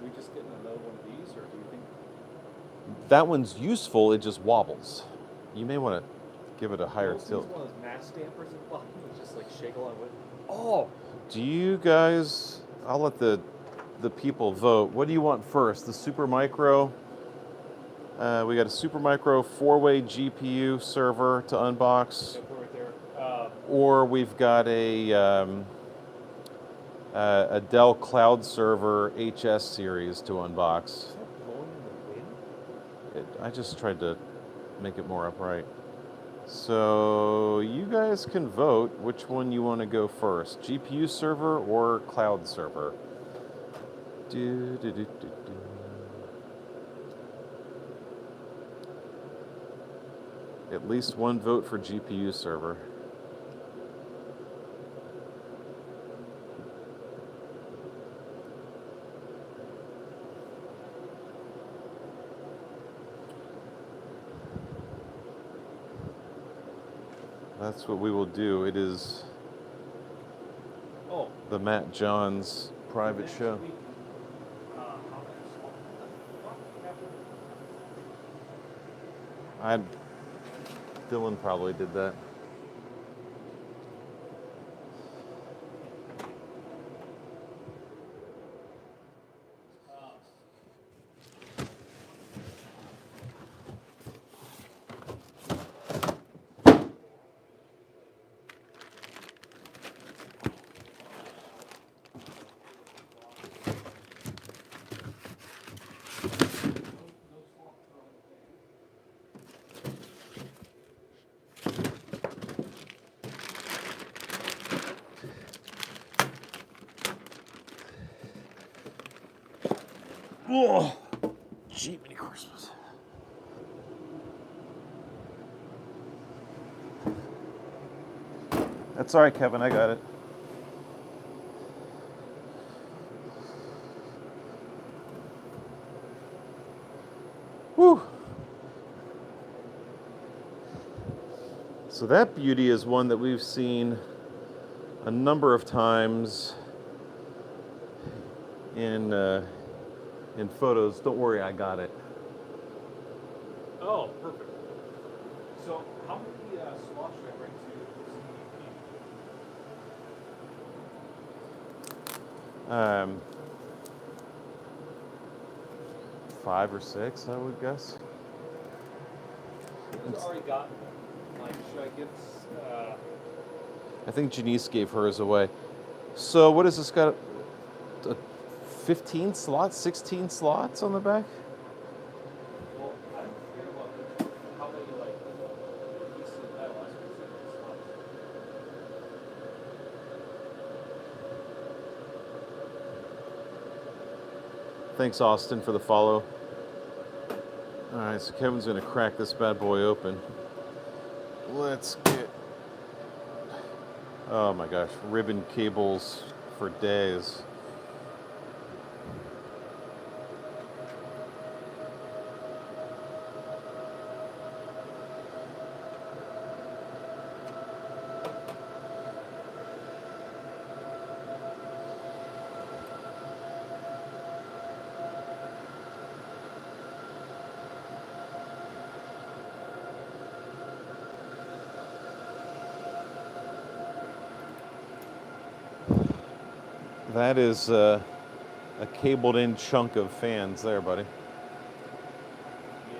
should we just get another one of these, or do you think? That one's useful, it just wobbles. You may want to give it a higher tilt. One of those mass dampers at the bottom, and just like shake along with it. Oh! Do you guys, I'll let the people vote. What do you want first? The Supermicro? We got a Supermicro 4-way GPU server to unbox. Yep, right there. Or we've got a Dell Cloud Server HS series to unbox. Is that blowing in the wind? I just tried to make it more upright. So you guys can vote which one you want to go first, GPU server or cloud server. At least one vote for GPU server. That's what we will do. It is the Matt Johns private show. Dylan probably did that. Oh, gee, many Christmas. That's all right, Kevin. I got it. Whew. So that beauty is one that we've seen a number of times in photos. Don't worry, I got it. Oh, perfect. So, how many slots should I bring to CDP? 5 or 6, I would guess. Who's already gotten them? Like, should I give? I think Janice gave hers away. So, what has this got? 15 slots, 16 slots on the back? Well, I don't care about how many, like, pieces of metal I should fit in slots. Thanks, Austin, for the follow. All right, so Kevin's going to crack this bad boy open. Let's get... Oh my gosh, ribbon cables for days. That is a cabled-in chunk of fans there, buddy.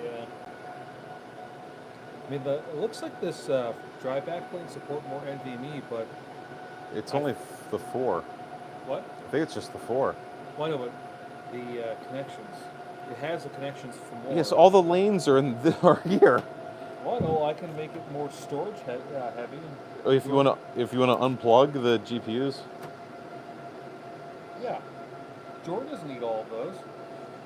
Yeah. I mean, it looks like this dry backplane support more NVMe, but... It's only the 4. What? I think it's just the 4. Well, I know, but the connections. It has the connections for more. Yes, all the lanes are are here. Well, no, I can make it more storage heavy. If you want to unplug the GPUs. Yeah. Jordan doesn't need all of those.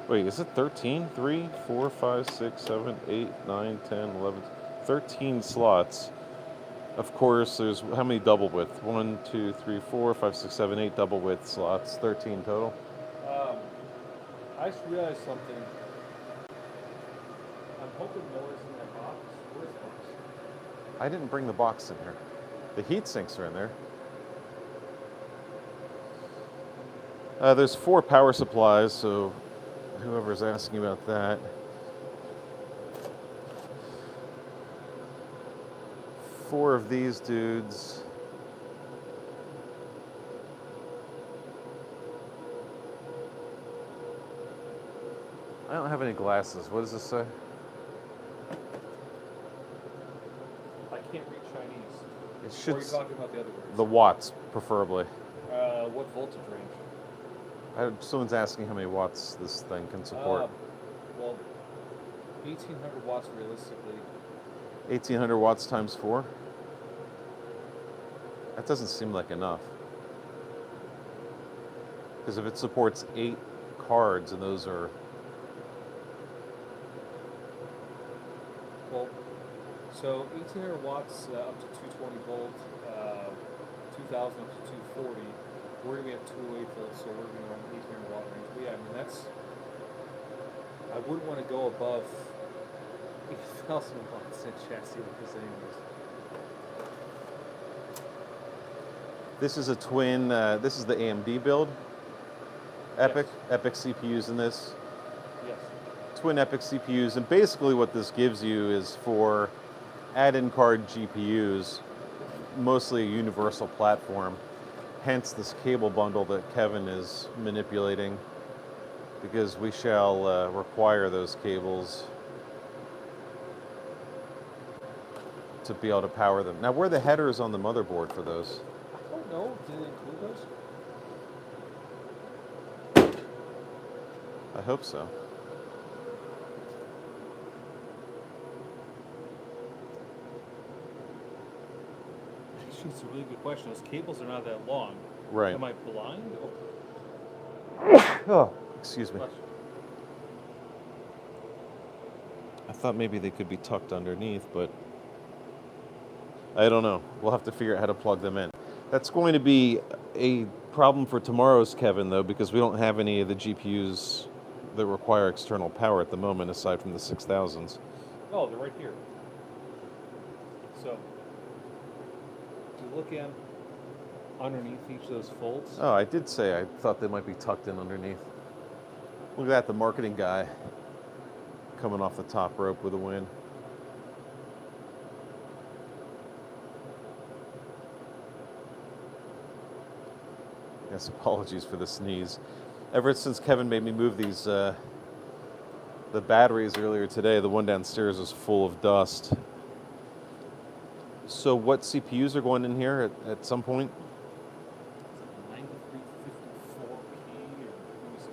Wait, is it 13? 3, 4, 5, 6, 7, 8, 9, 10, 11, 13 slots. Of course, there's how many double width? 1, 2, 3, 4, 5, 6, 7, 8 double width slots. 13 total. I just realized something. I'm hoping Noah's in that box. Where's the box? I didn't bring the box in here. The heat sinks are in there. There's 4 power supplies, so whoever's asking about that. Four of these dudes. I don't have any glasses. What does this say? I can't read Chinese. It Or should. are you talking about the other words? The watts, preferably. What voltage range? Someone's asking how many watts this thing can support. Well, 1,800 watts realistically. 1,800 watts times 4? That doesn't seem like enough. Because if it supports 8 cards, and those are... Well, so 1,800 watts up to 220 volt, 2,000 up to 240. We're going to be at 208 volts, so we're going to be around 1,800 watt range. But yeah, I mean, that's... I wouldn't want to go above 8,000 watts in chassis like this anyways. This is a twin, this is the AMD build. Epic, Yes. Epic CPUs in this. Yes. Twin Epic CPUs, and basically what this gives you is for add-in card GPUs, mostly a universal platform. Hence this cable bundle that Kevin is manipulating, because we shall require those cables to be able to power them. Now, where are the headers on the motherboard for those? I don't know. Did it include those? I hope so. Actually, it's a really good question. Those cables are not that long. Right. Am I blind? Oh, excuse me. Or... I thought maybe they could be tucked underneath, but I don't know. We'll have to figure out how to plug them in. That's going to be a problem for tomorrow's Kevin, though, because we don't have any of the GPUs that require external power at the moment, aside from the 6000s. Oh, they're right here. So, you look in underneath each of those folds. Oh, I did say I thought they might be tucked in underneath. Look at that, the marketing guy coming off the top rope with a win. Yes, apologies for the sneeze. Ever since Kevin made me move these, the batteries earlier today, the one downstairs was full of dust. So what CPUs are going in here at some point? 9354P or let me see.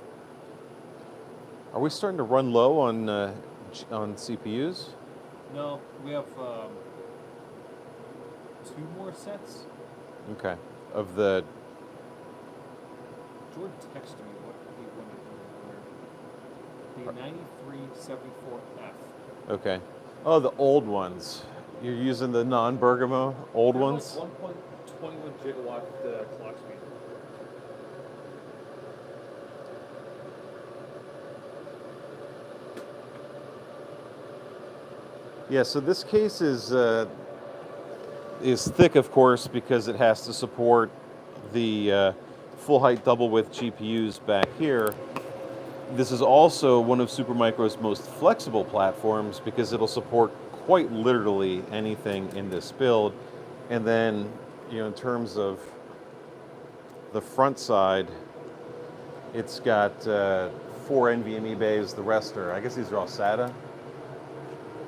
Are we starting to run low on CPUs? No, we have 2 more sets. Okay. Of the... Jordan texted me what he wanted to wear. The 9374F. Okay. Oh, the old ones. You're using the non-Bergamo old ones? 1.21 gigawatt clock speed. Yeah, so this case is thick, of course, because it has to support the full height double width GPUs back here. This is also one of Supermicro's most flexible platforms because it'll support quite literally anything in this build. And then, you know, in terms of the front side, it's got 4 NVMe bays. The rest are, I guess these are all SATA.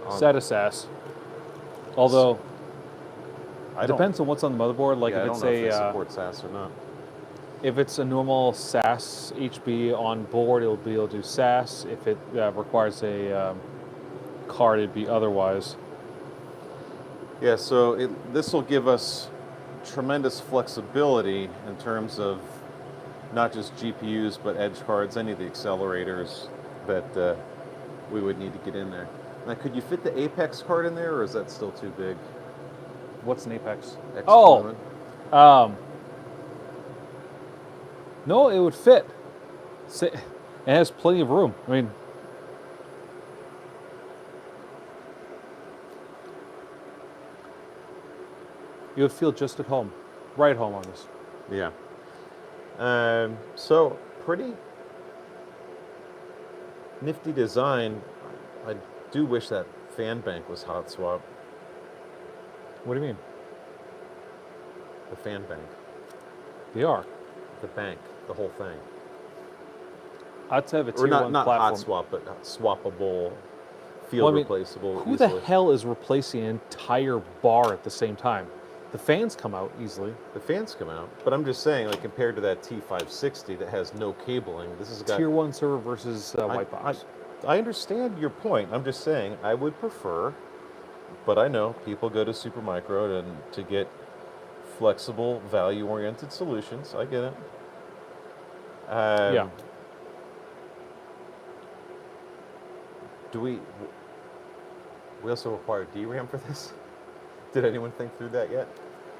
SATA SAS. Although, It depends on what's on the motherboard. Like yeah, if I it's don't know if they a support SAS or not. if it's a normal SAS HB on board, it'll be able to do SAS. If it requires a card, it'd be otherwise. Yeah, so this will give us tremendous flexibility in terms of not just GPUs, but edge cards, any of the accelerators that we would need to get in there. Now, could you fit the Apex card in there, or is that still too big? What's an Apex? X11? No, it would fit. It has plenty of room. I mean, you would feel just at home, right at home on this. Yeah. So pretty Nifty design. I do wish that fan bank was hot swap. What do you mean? The fan bank. They are. The bank. The whole thing. I'd have a tier Or not, one not platform. hot swap, but swappable, field Well, I mean, replaceable. Who easily. the hell is replacing an entire bar at the same time? The fans come out easily. The fans come out, but I'm just saying, like compared to that T560 that has no cabling, this has got Tier one server versus white box. I understand your point. I'm just saying I would prefer, but I know people go to Supermicro to get flexible, value-oriented solutions. I get it. Yeah. Do we also require DRAM for this? Did anyone think through that yet?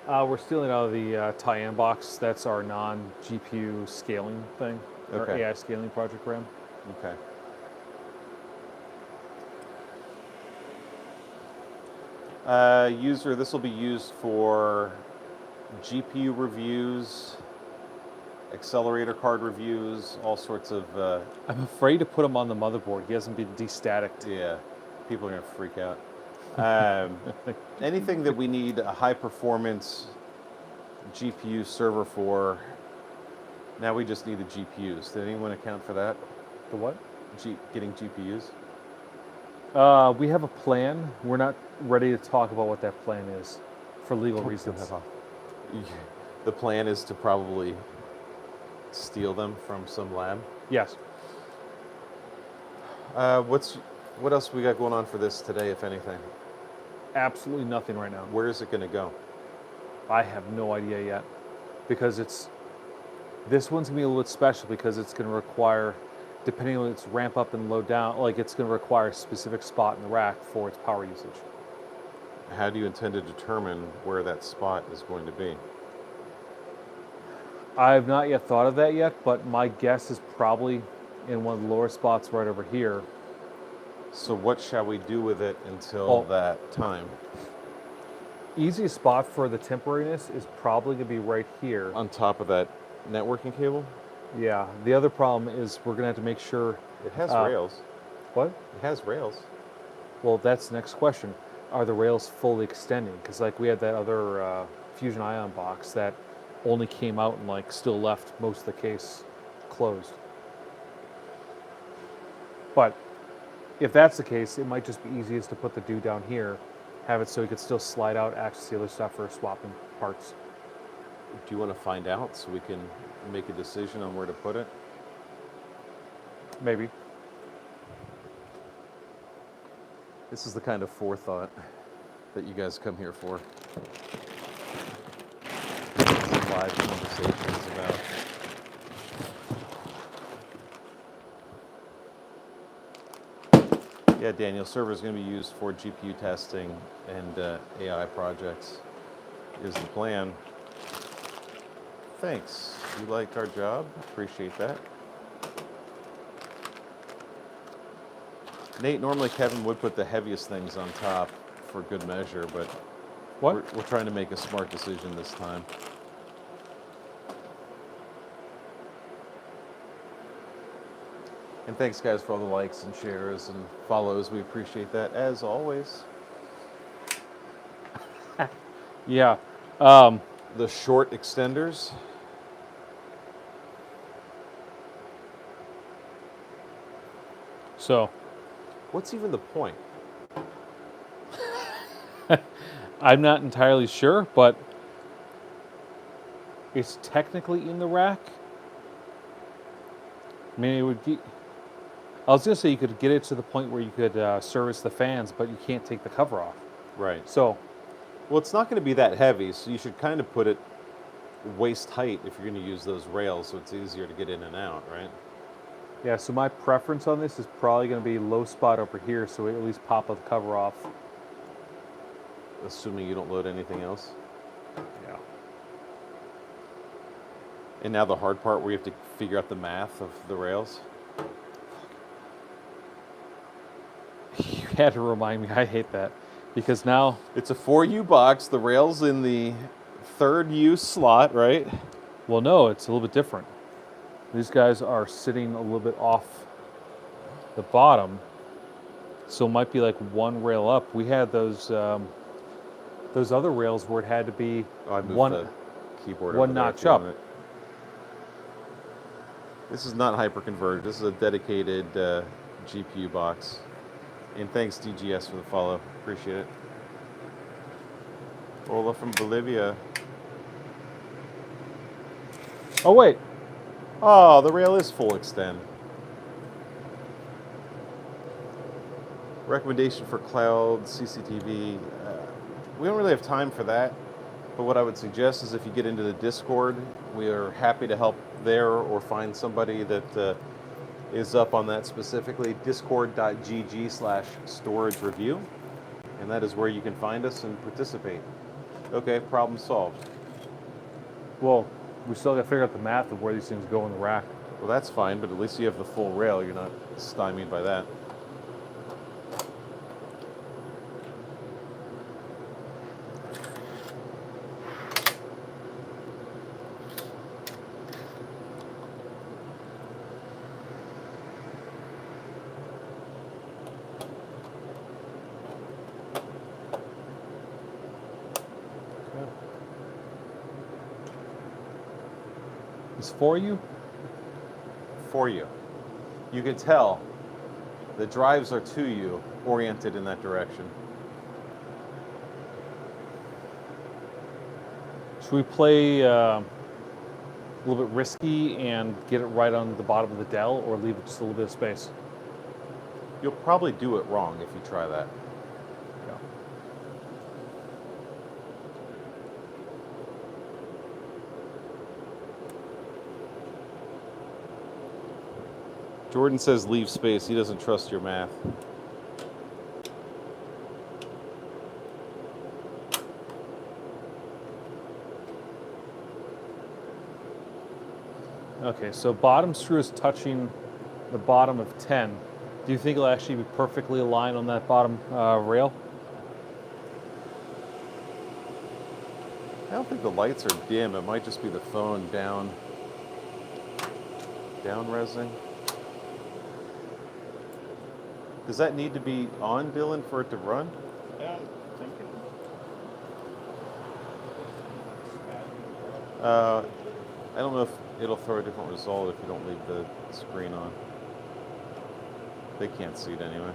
We're stealing out of the tie-in box. That's our non-GPU scaling thing, our Okay. AI scaling project RAM. Okay. User, this will be used for GPU reviews, accelerator card reviews, all sorts of. I'm afraid to put him on the motherboard. He hasn't been destaticked. Yeah, people are gonna freak out. Anything that we need a high performance GPU server for. Now we just need the GPUs. Did anyone account for that? The what? Getting GPUs. We have a plan. We're not ready to talk about what that plan is for legal reasons. The plan is to probably steal them from some lab. Yes. What else we got going on for this today, if anything? Absolutely nothing right now. Where is it going to go? I have no idea yet, because this one's gonna be a little bit special because it's gonna require, depending on its ramp up and load down, like it's gonna require a specific spot in the rack for its power usage. How do you intend to determine where that spot is going to be? I have not yet thought of that yet, but my guess is probably in one of the lower spots right over here. So what shall we do with it until that time? Easiest spot for the temporariness is probably gonna be right here. On top of that networking cable? Yeah. The other problem is we're gonna have to make sure. It has rails. What? It has rails. Well, that's the next question. Are the rails fully extending? Because like we had that other Fusion Ion box that only came out and like still left most of the case closed. But if that's the case, it might just be easiest to put the do down here, have it so you could still slide out, access the other stuff for swapping parts. Do you want to find out so we can make a decision on where to put it? Maybe. This is the kind of forethought that you guys come here for. Some live conversations about. Yeah, Daniel, server is going to be used for GPU testing and AI projects is the plan. Thanks. You like our job? Appreciate that. Nate, normally Kevin would put the heaviest things on top for good measure, but we're trying to make a smart decision this time. And thanks, guys, for all the likes and shares and follows. We appreciate that, as always. Yeah. The short extenders. So, what's even the point? I'm not entirely sure, but it's technically in the rack. I mean, it would be. I was gonna say you could get it to the point where you could service the fans, but you can't take the cover off. Right. So, well, it's not going to be that heavy, so you should kind of put it waist height if you're going to use those rails, so it's easier to get in and out, right? Yeah. So my preference on this is probably going to be low spot over here, so we at least pop the cover off. Assuming you don't load anything else. Yeah. And now the hard part where you have to figure out the math of the rails. You had to remind me. I hate that. Because now... It's a 4U box. The rail's in the 3rd U slot, right? Well, no, it's a little bit different. These guys are sitting a little bit off the bottom. So it might be like one rail up. We had those other rails where it had to be Oh, I moved one the keyboard one over there notch if you up. want it. This is not hyper-converged. This is a dedicated GPU box. And thanks, DGS, for the follow. Appreciate it. Ola from Bolivia. Oh wait, Oh, the rail is full extend. Recommendation for cloud, CCTV. We don't really have time for that. But what I would suggest is if you get into the Discord, we are happy to help there or find somebody that is up on that specifically. Discord.gg/StorageReview. And that is where you can find us and participate. Okay, problem solved. well, we still got to figure out the math of where these things go in the rack. Well, that's fine, but at least you have the full rail. You're not stymied by that. It's for you? For you. You can tell the drives are to you, oriented in that direction. Should we play a little bit risky and get it right on the bottom of the Dell, or leave it just a little bit of space? You'll probably do it wrong if you try that. Yeah. Jordan says leave space. He doesn't trust your math. Okay, so bottom screw is touching the bottom of 10. Do you think it'll actually be perfectly aligned on that bottom rail? I don't think the lights are dim. It might just be the phone down resing. Does that need to be on, Dylan, for it to run? Yeah, I'm thinking. I don't know if it'll throw a different result if you don't leave the screen on. They can't see it anyway.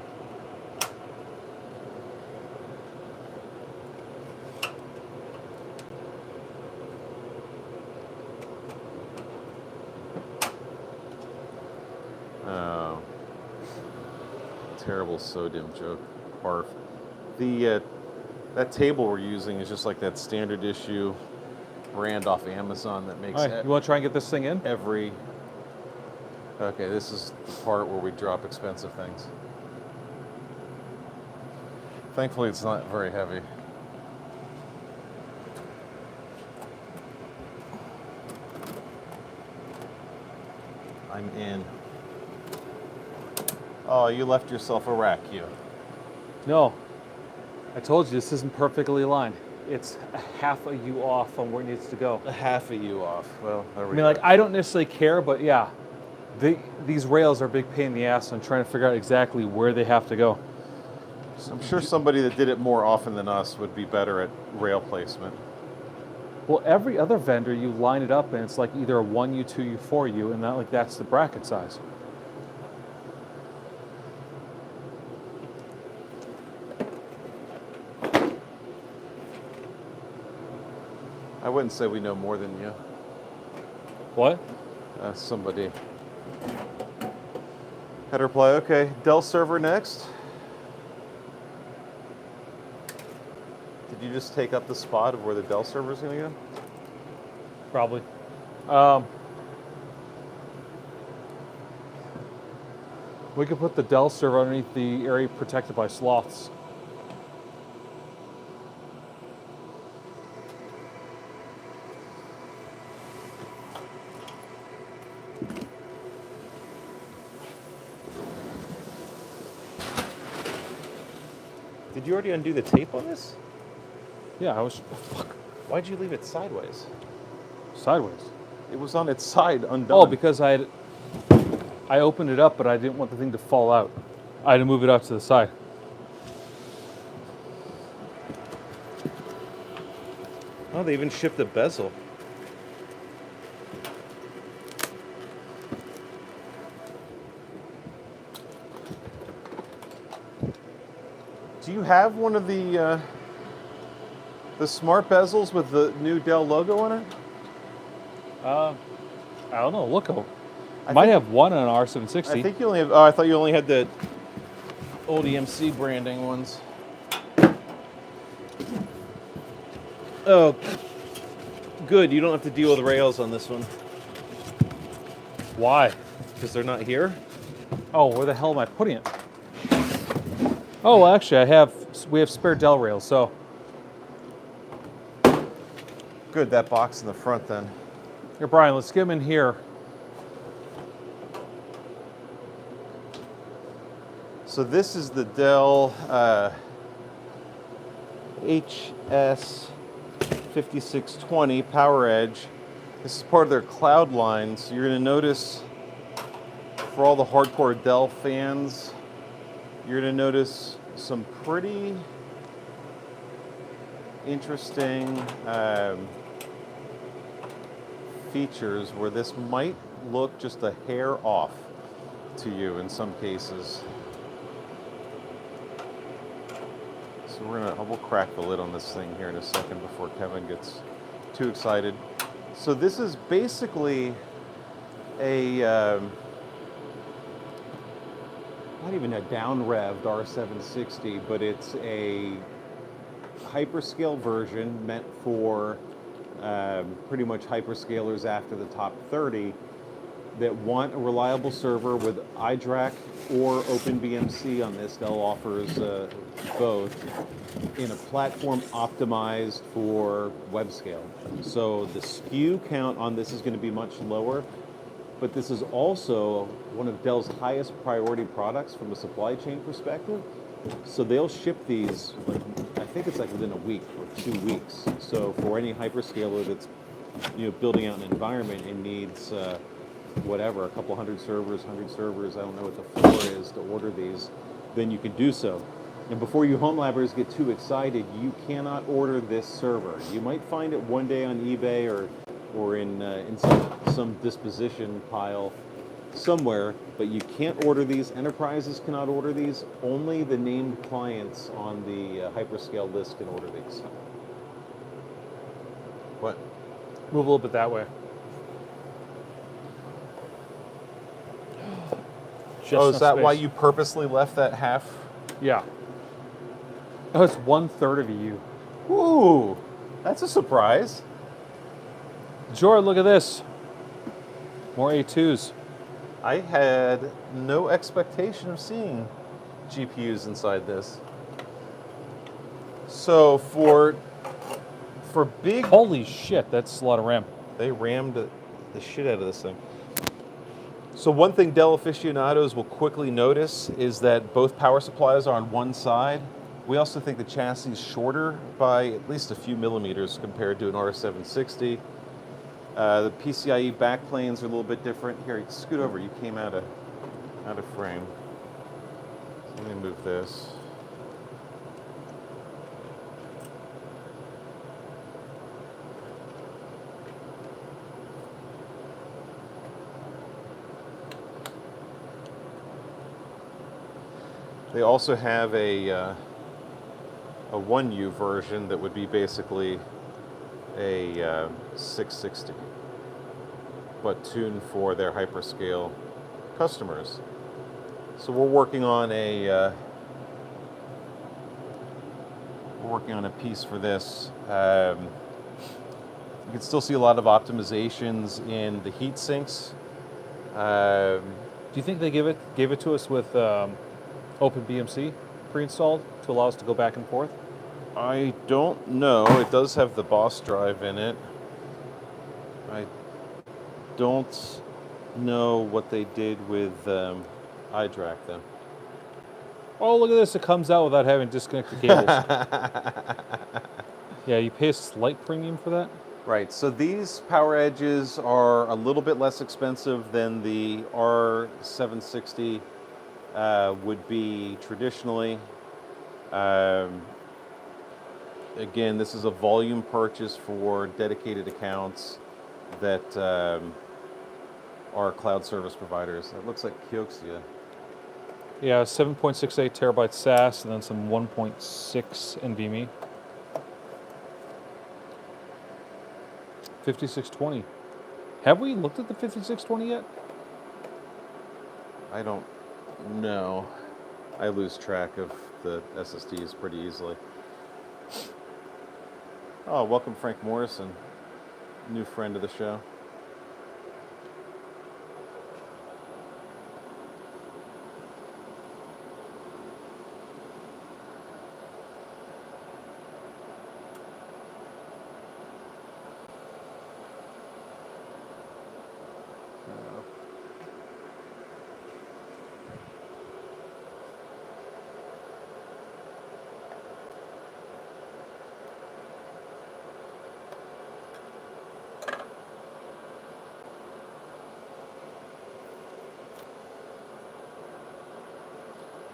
Oh. Terrible SODIMM joke. Barf. That table we're using is just like that standard issue brand off Amazon that makes All right, you want to try and get this thing in? every... Okay, this is the part where we drop expensive things. Thankfully, it's not very heavy. I'm in. Oh, you left yourself a rack, you. No. I told you this isn't perfectly aligned. It's a half a U off on where it needs to go. A half of you off. Well, there we I mean, go. like, I don't necessarily care, but yeah, these rails are a big pain in the ass. I'm trying to figure out exactly where they have to go. I'm sure somebody that did it more often than us would be better at rail placement. Well, every other vendor, you line it up and it's like either a 1U, 2U, 4U, and that's the bracket size. I wouldn't say we know more than you. What? Somebody. Header play. Okay, Dell server next. Did you just take up the spot of where the Dell server is going to go? Probably. We could put the Dell server underneath the area protected by sloths. Did you already undo the tape on this? Yeah, I was Fuck. Why'd you leave it sideways? sideways. It was on its side undone. Oh, because I I opened it up, but I didn't want the thing to fall out. I had to move it out to the side. Oh, they even shipped a bezel. Do you have one of the smart bezels with the new Dell logo on it? I don't know. Look, I might think- have one on an R760. I think you only have. Oh, I thought you only had the old EMC branding ones. Oh, good. You don't have to deal with rails on this one Why? because they're not here. Oh, where the hell am I putting it? Oh, well, actually, we have spare Dell rails, so. Good. That box in the front then. Here, Brian, let's get them in here. So this is the Dell HS5620 Power Edge. This is part of their cloud line. So you're going to notice for all the hardcore Dell fans, you're going to notice some pretty interesting features where this might look just a hair off to you in some cases. So we'll crack the lid on this thing here in a second before Kevin gets too excited. So this is basically a not even a down-revved R760, but it's a hyperscale version meant for pretty much hyperscalers after the top 30 that want a reliable server with iDRAC or OpenBMC on this. Dell offers both in a platform optimized for web scale. So the SKU count on this is going to be much lower, but this is also one of Dell's highest priority products from a supply chain perspective. So they'll ship these, I think it's like within a week or 2 weeks. So for any hyperscaler that's building out an environment and needs whatever, a couple hundred servers, 100 servers, I don't know what the floor is to order these, then you can do so. And before you home labbers get too excited, you cannot order this server. You might find it one day on eBay or in some disposition pile somewhere, but you can't order these. Enterprises cannot order these. Only the named clients on the hyperscale list can order these. What? Move a little bit that way. Oh, is that why you purposely left that half? Yeah. Oh, it's 1/3 of a U. Ooh, that's a surprise. Jordan, look at this. More A2s. I had no expectation of seeing GPUs inside this. So for big... Holy shit, that's a lot of RAM. They rammed the shit out of this thing. So one thing Dell aficionados will quickly notice is that both power supplies are on one side. We also think the chassis is shorter by at least a few millimeters compared to an R760. The PCIe backplanes are a little bit different. Here, scoot over. You came out of frame. Let me move this. They also have a 1U version that would be basically a 660, but tuned for their hyperscale customers. So we're working on a piece for this. You can still see a lot of optimizations in the heat sinks. Do you think they gave it to us with OpenBMC pre-installed to allow us to go back and forth? I don't know. It does have the BOS drive in it. I don't know what they did with iDRAC though. Oh, look at this. It comes out without having disconnected cables. Yeah, you pay a slight premium for that? Right, so these power edges are a little bit less expensive than the R760 would be traditionally. Um, Again, this is a volume purchase for dedicated accounts that are cloud service providers. It looks like Kioxia. Yeah, 7.68 terabyte SAS and then some 1.6 NVMe. 5620. Have we looked at the 5620 yet? I don't know. I lose track of the SSDs pretty easily. Oh, welcome Frank Morrison, new friend of the show.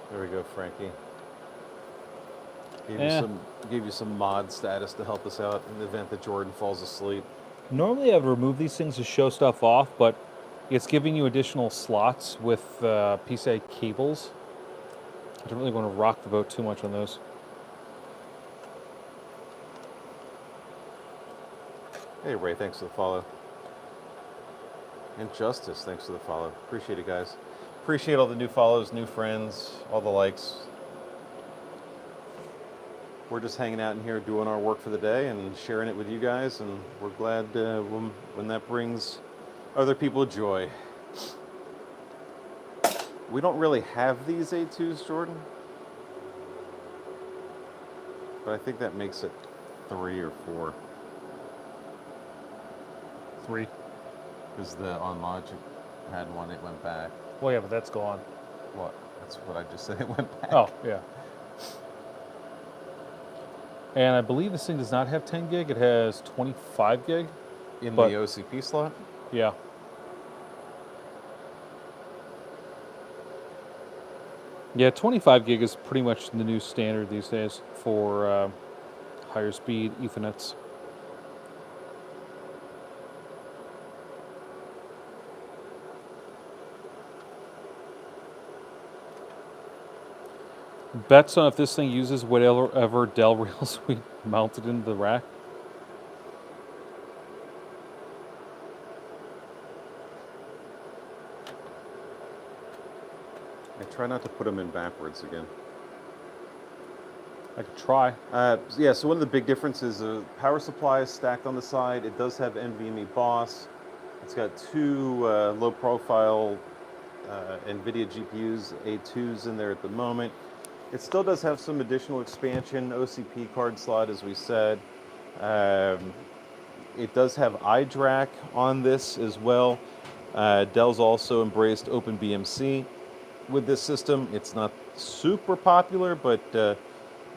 There we go, Frankie. Gave you some mod status to help us out in the event that Jordan falls asleep. Normally I would remove these things to show stuff off, but it's giving you additional slots with PCI cables. I don't really want to rock the boat too much on those. Hey Ray, thanks for the follow. And Justice, thanks for the follow. Appreciate it, guys. Appreciate all the new follows, new friends, all the likes. We're just hanging out in here doing our work for the day and sharing it with you guys, and we're glad when that brings other people joy. We don't really have these A2s, Jordan, but I think that makes it 3 or 4. 3. Because the OnLogic had one, it went back. Well, yeah, but that's gone. What? That's what I just said, it went back. Oh, yeah. And I believe this thing does not have 10 gig. It has 25 gig. In the OCP slot? Yeah. Yeah, 25 gig is pretty much the new standard these days for higher speed Ethernets. Bets on if this thing uses whatever Dell rails we mounted into the rack. I try not to put them in backwards again. I could try. Yeah, so one of the big differences, power supply is stacked on the side. It does have NVMe BOSS. It's got 2 low-profile NVIDIA GPUs, A2s in there at the moment. It still does have some additional expansion, OCP card slot, as we said. It does have iDRAC on this as well. Dell's also embraced OpenBMC with this system. It's not super popular, but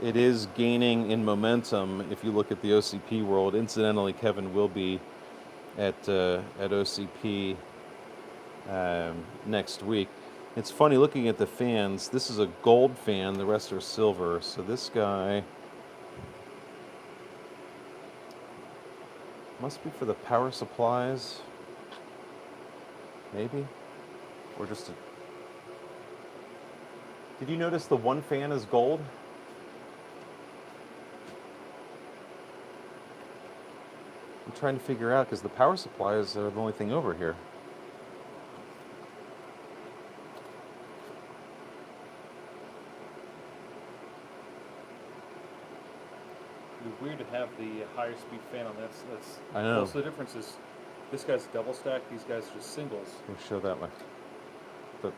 it is gaining in momentum if you look at the OCP world. Incidentally, Kevin will be at OCP next week. It's funny looking at the fans. This is a gold fan, the rest are silver. So this guy must be for the power supplies, maybe? Or just a... Did you notice the one fan is gold? I'm trying to figure out because the power supplies are the only thing over here. It'd be weird to have the higher speed fan on this. I know. Most of the difference is this guy's double stack, these guys are just singles. Let me show that way. But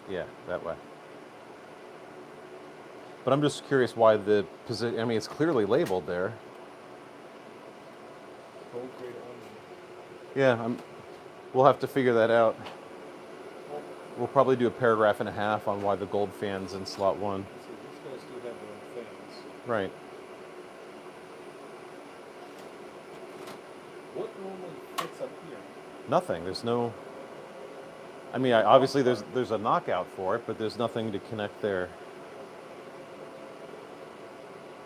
yeah, that way. But I'm just curious why the position. I mean, it's clearly labeled there. Gold grade only. Yeah, we'll have to figure that out. We'll probably do a paragraph and a half on why the gold fan's in slot 1. See, these guys do have their own fans. Right. Nothing. There's no. I mean, obviously there's a knockout for it, but there's nothing to connect there.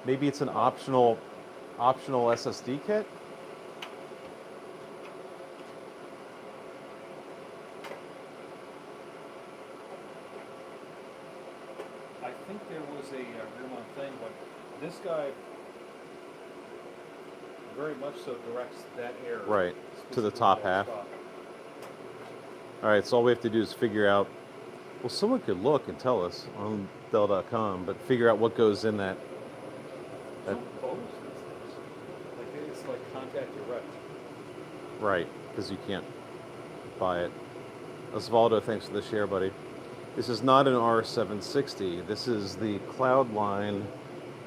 Maybe it's an optional SSD kit. I think there was a room-on thing, but this guy very much so directs that air Right, to the specifically top that half. spot. All right, so all we have to do is figure out. Well, someone could look and tell us on Dell.com, but figure out what goes in that. There's no photos of these things. Like it's like contact direct. Right, because you can't buy it. Osvaldo, thanks for the share, buddy. This is not an R760. This is the cloud line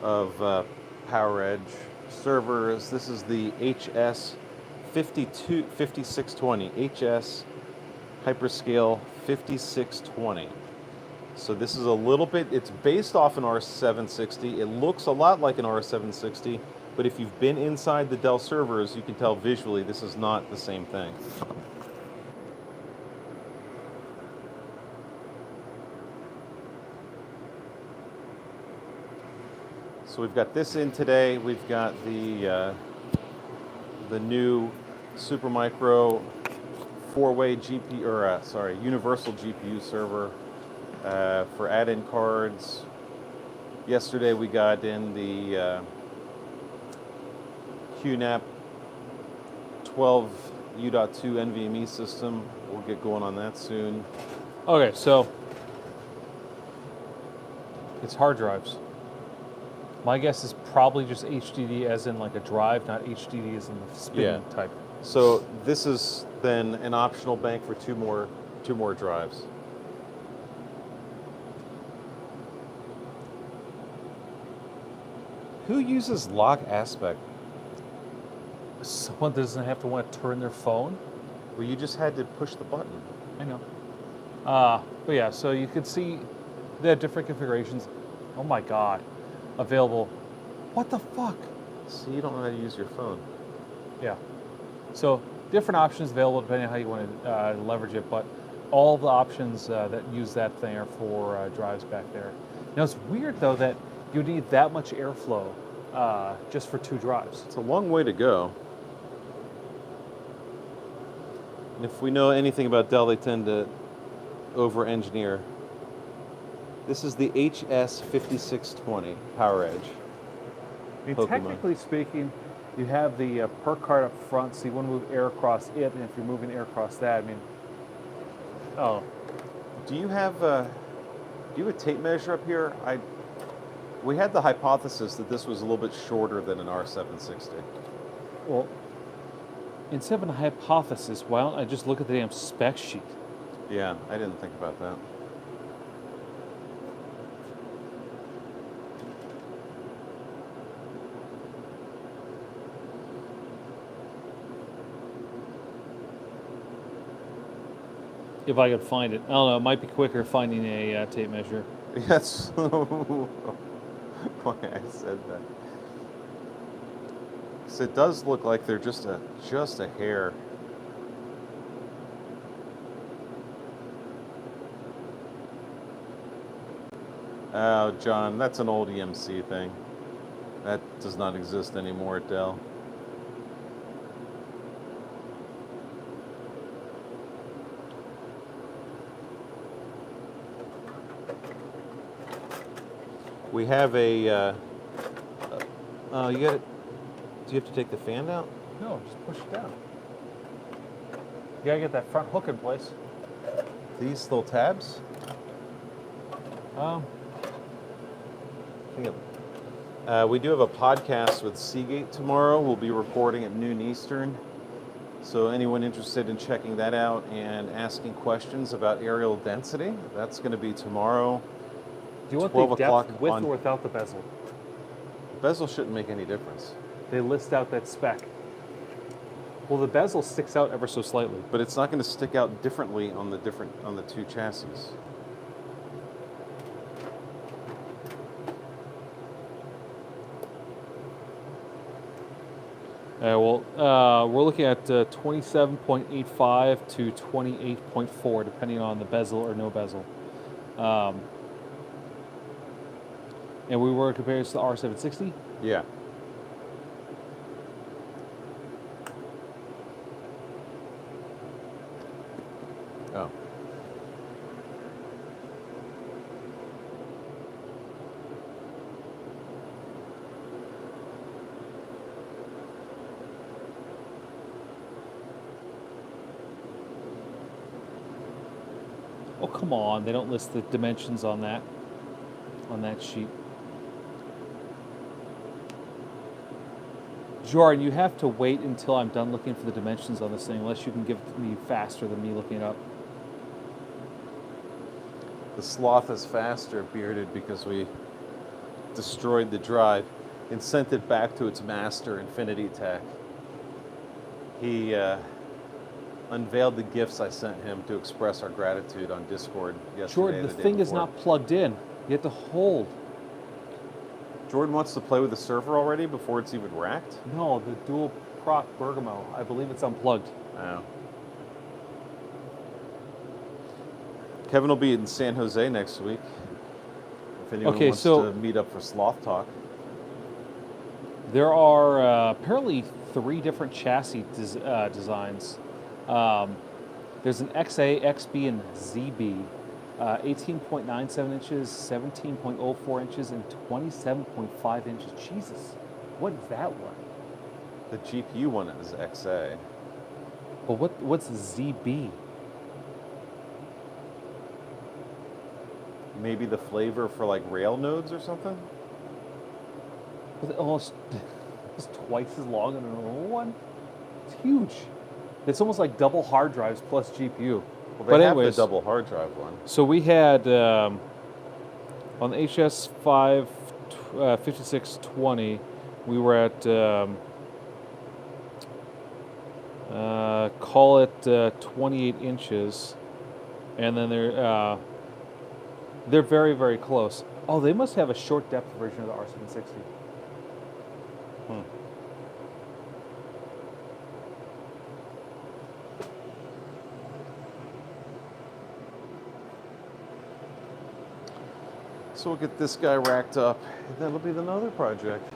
of PowerEdge servers. This is the HS5620. HS Hyperscale 5620. So this is a little bit, it's based off an R760. It looks a lot like an R760, but if you've been inside the Dell servers, you can tell visually this is not the same thing. So we've got this in today. We've got the new Supermicro four-way GPU, or universal GPU server for add-in cards. Yesterday we got in the QNAP 12 U.2 NVMe system. We'll get going on that soon. Okay, so it's hard drives. My guess is probably just HDD as in like a drive, not HDD as in the spinning type. So this is then an optional bank for two more drives. Who uses lock aspect? Someone doesn't have to want to turn their phone. Well, you just had to push the button. I know. But yeah, so you can see they have different configurations. Oh my God, available. What the fuck? So you don't know how to use your phone. Yeah. So different options available depending on how you want to leverage it, but all the options that use that thing are for drives back there. Now it's weird though that you need that much airflow just for two drives. It's a long way to go. And if we know anything about Dell, they tend to over-engineer. This is the HS5620 PowerEdge. I mean, Pokemon. technically speaking, you have the per card up front, so you want to move air across it, and if you're moving air across that, I mean, oh. Do you have a tape measure up here? We had the hypothesis that this was a little bit shorter than an R760. Well, instead of a hypothesis, why don't I just look at the damn spec sheet? Yeah, I didn't think about that. If I could find it. I don't know, it might be quicker finding a tape measure. That's why I said that. So it does look like they're just a hair. Oh, John, that's an old EMC thing. That does not exist anymore at Dell. We have a. You got it. Do you have to take the fan out? No, just push it down. You gotta get that front hook in place. These little tabs. We do have a podcast with Seagate tomorrow. We'll be recording at noon Eastern. So anyone interested in checking that out and asking questions about aerial density, that's going to be tomorrow. Do you want the depth with or without the bezel? Bezel shouldn't make any difference. They list out that spec. Well, the bezel sticks out ever so slightly. But it's not going to stick out differently on the two chassis. We're looking at 27.85 to 28.4, depending on the bezel or no bezel. And we were compared to the R760. Yeah. Oh. Oh, come on. They don't list the dimensions on that sheet. Jordan, you have to wait until I'm done looking for the dimensions on this thing, unless you can give it to me faster than me looking it up. The sloth is faster, Bearded, because we destroyed the drive and sent it back to its master, Infinity Tech. He unveiled the gifts I sent him to express our gratitude on Discord yesterday. Jordan, the thing is not plugged in. You have to hold. Jordan wants to play with the server already before it's even racked? No, the dual proc Bergamo. I believe it's unplugged. Oh. Kevin will be in San Jose next week. If anyone wants to meet up for Sloth Talk. There are apparently 3 different chassis designs. There's an XA, XB, and ZB. 18.97 inches, 17.04 inches, and 27.5 inches. Jesus, what is that one? The GPU one is XA. But what's ZB? Maybe the flavor for like rail nodes or something? It's almost it's twice as long as a normal one. It's huge. It's almost like double hard drives plus GPU. Well, they have the double hard drive one. So we had on the HS5620, we were at call it 28 inches, and then they're very, very close. Oh, they must have a short depth version of the R760. So we'll get this guy racked up, and that'll be another project.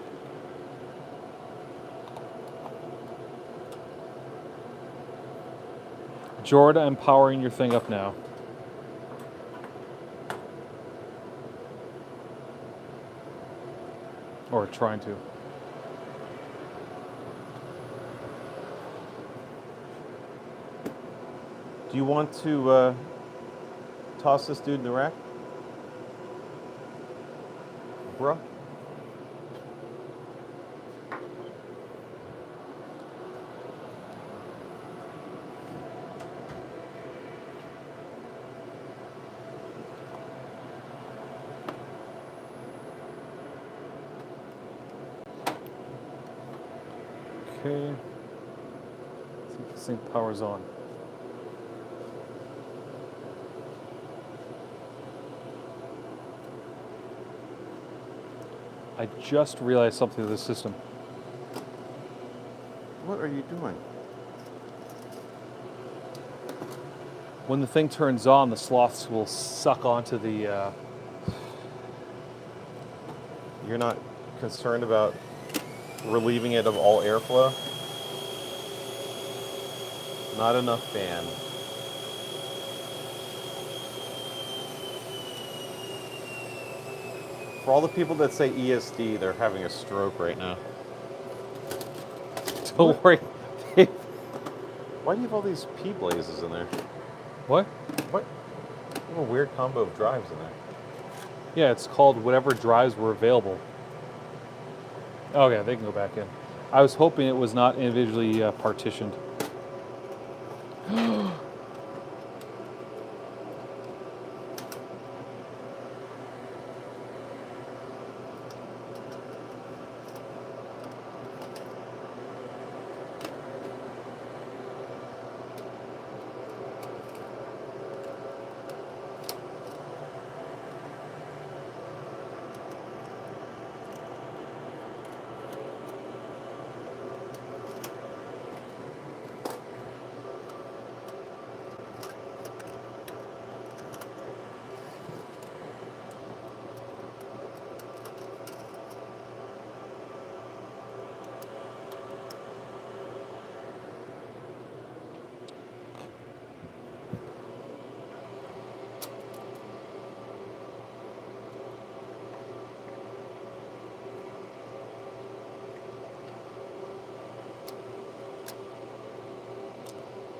Jordan, I'm powering your thing up now. Or trying to. Do you want to toss this dude in the rack? Bruh? Okay. Let's see if this thing powers on. I just realized something with the system. What are you doing? When the thing turns on, the sloths will suck onto the... You're not concerned about relieving it of all airflow? Not enough fan. For all the people that say ESD, they're having a stroke right now. Don't worry. Why do you have all these P blazes in there? What? What? You have a weird combo of drives in there. Yeah, it's called whatever drives were available. Oh yeah, they can go back in. I was hoping it was not individually partitioned.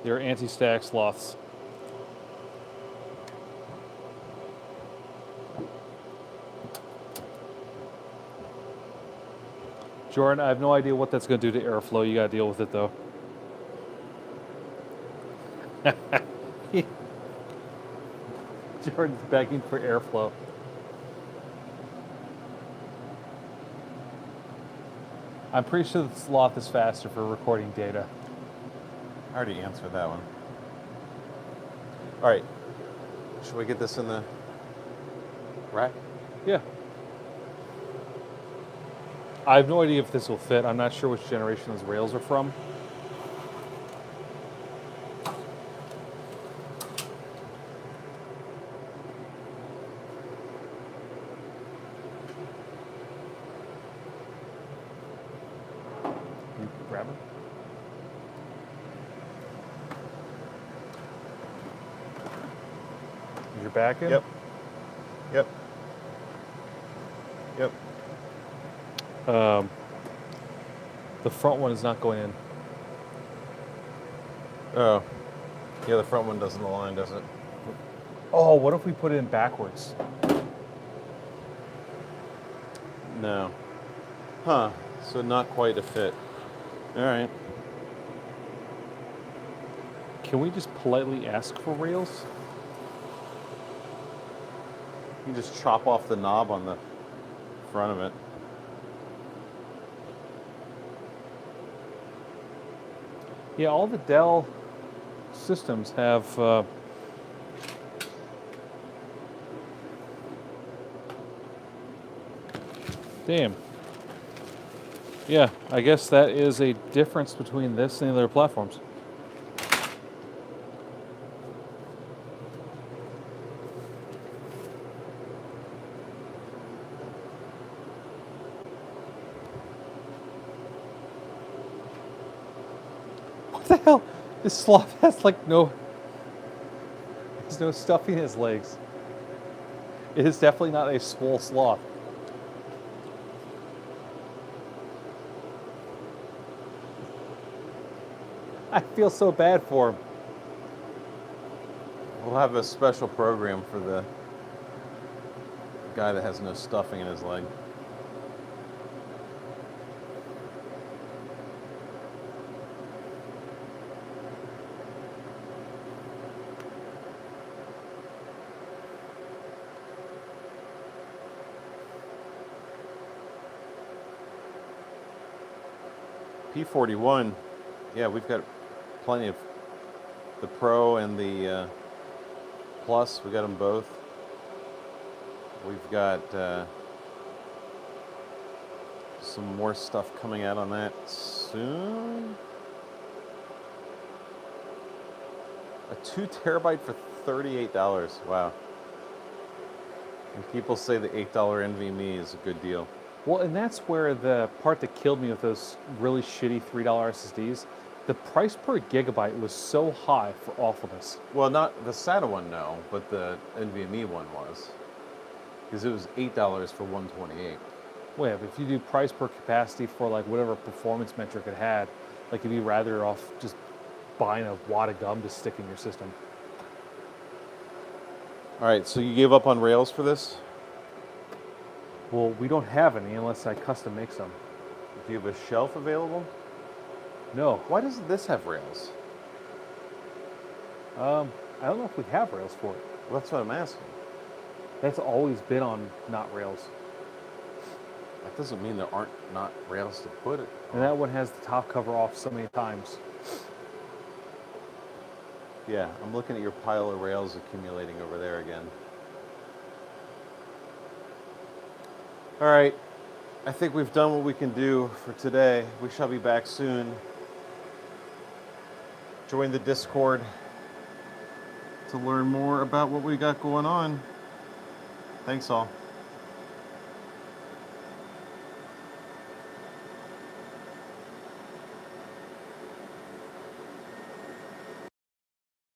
They're anti-static sloths. Jordan, I have no idea what that's going to do to airflow. You got to deal with it, though. Jordan's begging for airflow. I'm pretty sure the sloth is faster for recording data. I already answered that one. All right. Should we get this in the rack? Yeah. I have no idea if this will fit. I'm not sure which generation those rails are from. You grab it. Is your back in? Yep. Yep. Yep. The front one is not going in. Oh. Yeah, the front one doesn't align, does it? Oh, what if we put it in backwards? No. Huh. So not quite a fit. All right. Can we just politely ask for rails? You just chop off the knob on the front of it. Yeah, all the Dell systems have damn. Yeah, I guess that is a difference between this and the other platforms. What the hell? This sloth has like there's no stuffing in his legs. It is definitely not a swole sloth. I feel so bad for him. We'll have a special program for the guy that has no stuffing in his leg. P41, yeah, we've got plenty of the Pro and the Plus. We got them both. We've got some more stuff coming out on that soon. A 2 terabyte for $38. Wow. And people say the $8 NVMe is a good deal. Well, and that's where the part that killed me with those really shitty $3 SSDs, the price per gigabyte was so high for awfulness. Well, not the SATA one, no, but the NVMe one was. Because it was $8 for 128. Well, yeah, but if you do price per capacity for like whatever performance metric it had, like you'd be rather off just buying a wad of gum to stick in your system. All right, so you gave up on Rails for this? Well, we don't have any unless I custom make some. Do you have a shelf available? No. Why doesn't this have Rails? I don't know if we have Rails for it. Well, that's what I'm asking. That's always been on not Rails. That doesn't mean there aren't not Rails to put it on. And that one has the top cover off so many times. Yeah, I'm looking at your pile of Rails accumulating over there again. All right, I think we've done what we can do for today. We shall be back soon. Join the Discord to learn more about what we got going on. Thanks all.